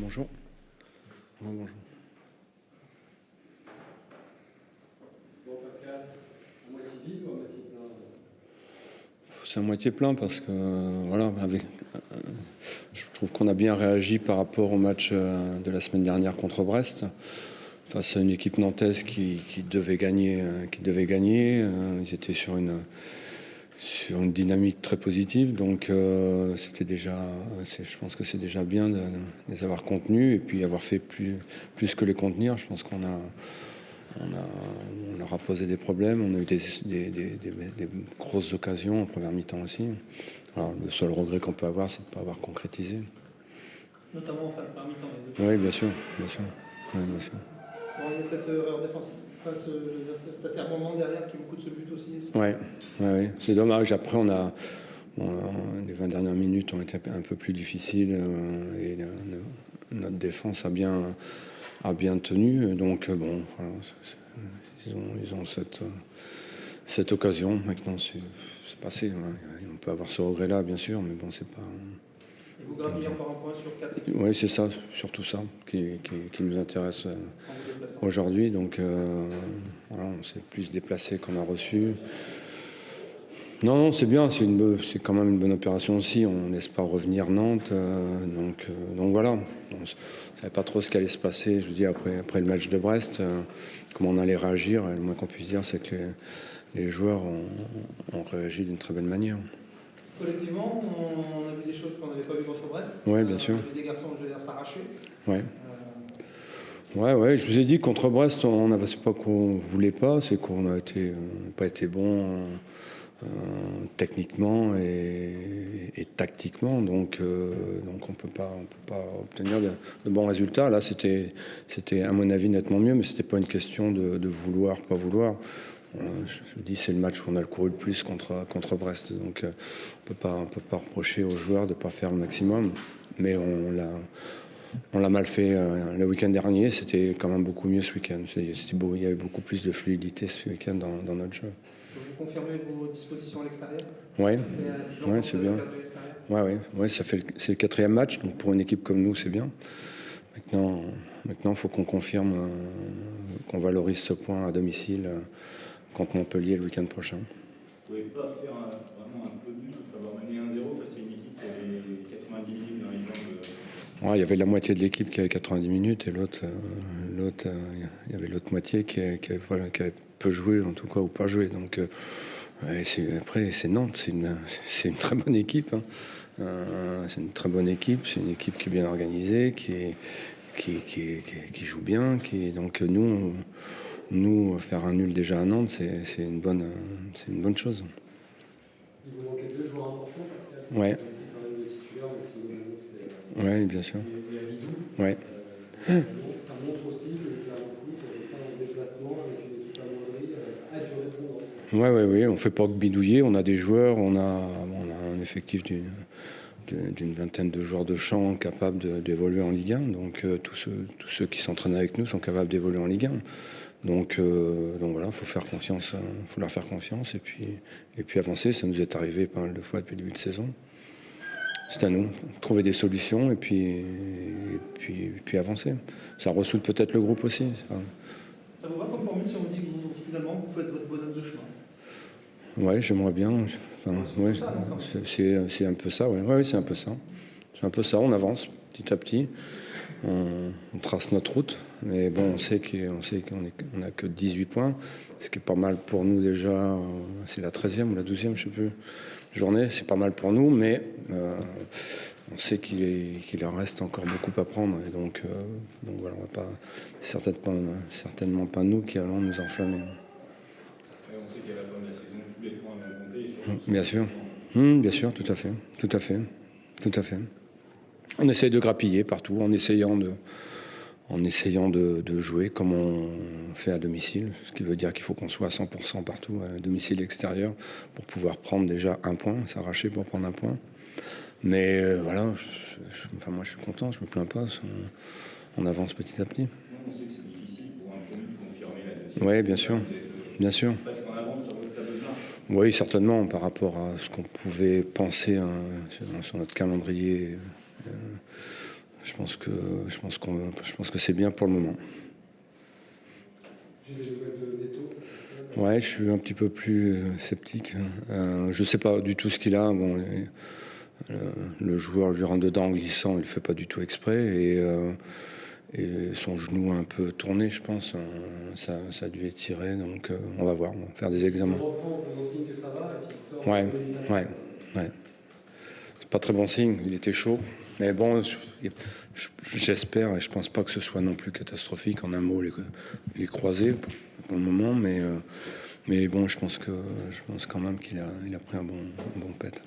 Bonjour. Bonjour. Bon, Pascal, à moitié vide ou à moitié plein? C'est à moitié plein parce que voilà, je trouve qu'on a bien réagi par rapport au match de la semaine dernière contre Brest, face à une équipe nantaise qui devait gagner. Ils étaient sur une dynamique très positive, donc c'était déjà, je pense que c'est déjà bien de les avoir contenus et puis avoir fait plus que les contenir. Je pense qu'on leur a posé des problèmes. On a eu des grosses occasions en première mi-temps aussi. Alors, le seul regret qu'on peut avoir, c'est de ne pas avoir concrétisé. Notamment en fin de première mi-temps. Oui, bien sûr. Oui, bien sûr. Bon, il y a cette erreur défensive, enfin, cet atermoiement derrière qui vous coûte ce but aussi. Oui, c'est dommage. Après, les 20 dernières minutes ont été un peu plus difficiles et notre défense a bien tenu. Donc, bon, voilà, ils ont cette occasion. Maintenant, c'est passé. Hein. On peut avoir ce regret-là, bien sûr, mais bon, c'est pas. Et vous gravillez encore un point sur 4 équipes. Oui, c'est ça, surtout ça, qui nous intéresse aujourd'hui. Donc, voilà, on s'est plus déplacé qu'on a reçu. Non, c'est bien, c'est quand même une bonne opération aussi. On laisse pas revenir Nantes, donc voilà. On ne savait pas trop ce qui allait se passer. Je vous dis après le match de Brest, comment on allait réagir. Et le moins qu'on puisse dire, c'est que les joueurs ont réagi d'une très belle manière. Collectivement, on a vu des choses qu'on n'avait pas vues contre Brest. Oui, bien sûr. Des garçons, je veux dire, s'arracher. Ouais. Ouais, je vous ai dit contre Brest, c'est pas qu'on voulait pas, c'est qu'on n'a pas été bon techniquement et tactiquement, donc on peut pas obtenir de bons résultats. Là, c'était à mon avis nettement mieux, mais c'était pas une question de vouloir, pas vouloir. Je vous dis, c'est le match où on a couru le plus contre Brest, donc on peut pas reprocher aux joueurs de pas faire le maximum, mais on l'a mal fait le week-end dernier. C'était quand même beaucoup mieux ce week-end. C'était beau. Il y avait beaucoup plus de fluidité ce week-end dans notre jeu. Vous confirmez vos dispositions à l'extérieur? Oui, c'est bien. Ouais, c'est le 4e match, donc pour une équipe comme nous, c'est bien. Maintenant, il faut qu'on confirme qu'on valorise ce point à domicile contre Montpellier le week-end prochain. Vous ne pouvez pas faire vraiment un peu mieux après avoir mené 1-0 face à une équipe qui avait 90 minutes dans les jambes. Il y avait la moitié de l'équipe qui avait 90 minutes et l'autre, il y avait l'autre moitié qui avait peu joué, en tout cas, ou pas joué. Donc, après, c'est Nantes, c'est une très bonne équipe. Hein. C'est une très bonne équipe, c'est une équipe qui est bien organisée, qui joue bien. Donc, nous, faire un nul déjà à Nantes, c'est une bonne chose. Il vous manquait 2 joueurs importants, Pascal. Ouais. Oui, bien sûr. Ouais. Ça montre aussi que Clermont Foot, ça en déplacement avec une équipe à Mondry, a dû répondre. Oui, on ne fait pas que bidouiller. On a des joueurs, on a un effectif d'une vingtaine de joueurs de champ capables d'évoluer en Ligue 1. Donc tous ceux qui s'entraînent avec nous sont capables d'évoluer en Ligue 1. Donc voilà, faut leur faire confiance et puis avancer. Ça nous est arrivé pas mal de fois depuis le début de saison. C'est à nous, trouver des solutions et puis avancer. Ça ressoude peut-être le groupe aussi. Ça vous va comme formule si on vous dit que finalement vous faites votre bonhomme de chemin? Ouais, j'aimerais bien. C'est un peu ça, ouais, c'est un peu ça. C'est un peu ça, on avance petit à petit. On trace notre route, mais bon, on sait qu'on n'a que 18 points, ce qui est pas mal pour nous déjà. C'est la 13e ou la 12e, je sais plus, journée. C'est pas mal pour nous, mais on sait qu'il en reste encore beaucoup à prendre. Et donc voilà, on va pas certainement pas nous qui allons nous enflammer. Et on sait qu'à la fin de la saison, tous les points vont compter. Bien sûr, bien sûr, tout à fait. On essaye de grappiller partout, en essayant de jouer comme on fait à domicile, ce qui veut dire qu'il faut qu'on soit à 100% partout, à domicile et extérieur, pour pouvoir prendre déjà un point, s'arracher pour prendre un point. Mais voilà, moi je suis content, je me plains pas, on avance petit à petit. On sait que c'est difficile pour un promu de confirmer la deuxième. Oui, bien sûr. Parce qu'on avance sur votre tableau de marche. Oui, certainement, par rapport à ce qu'on pouvait penser sur notre calendrier. je pense que c'est bien pour le moment. J'ai des nouvelles de Neto. Ouais, je suis un petit peu plus sceptique. Je sais pas du tout ce qu'il a. Bon, le joueur lui rentre dedans en glissant, il le fait pas du tout exprès et son genou a un peu tourné, je pense. Ça a dû étirer, donc on va voir, on va faire des examens. On reprend en faisant signe que ça va et puis il sort. Ouais. C'est pas très bon signe, il était chaud. Mais bon, j'espère et je pense pas que ce soit non plus catastrophique. En un mot, les croisés pour le moment, mais bon, je pense quand même qu'il a pris un bon pet.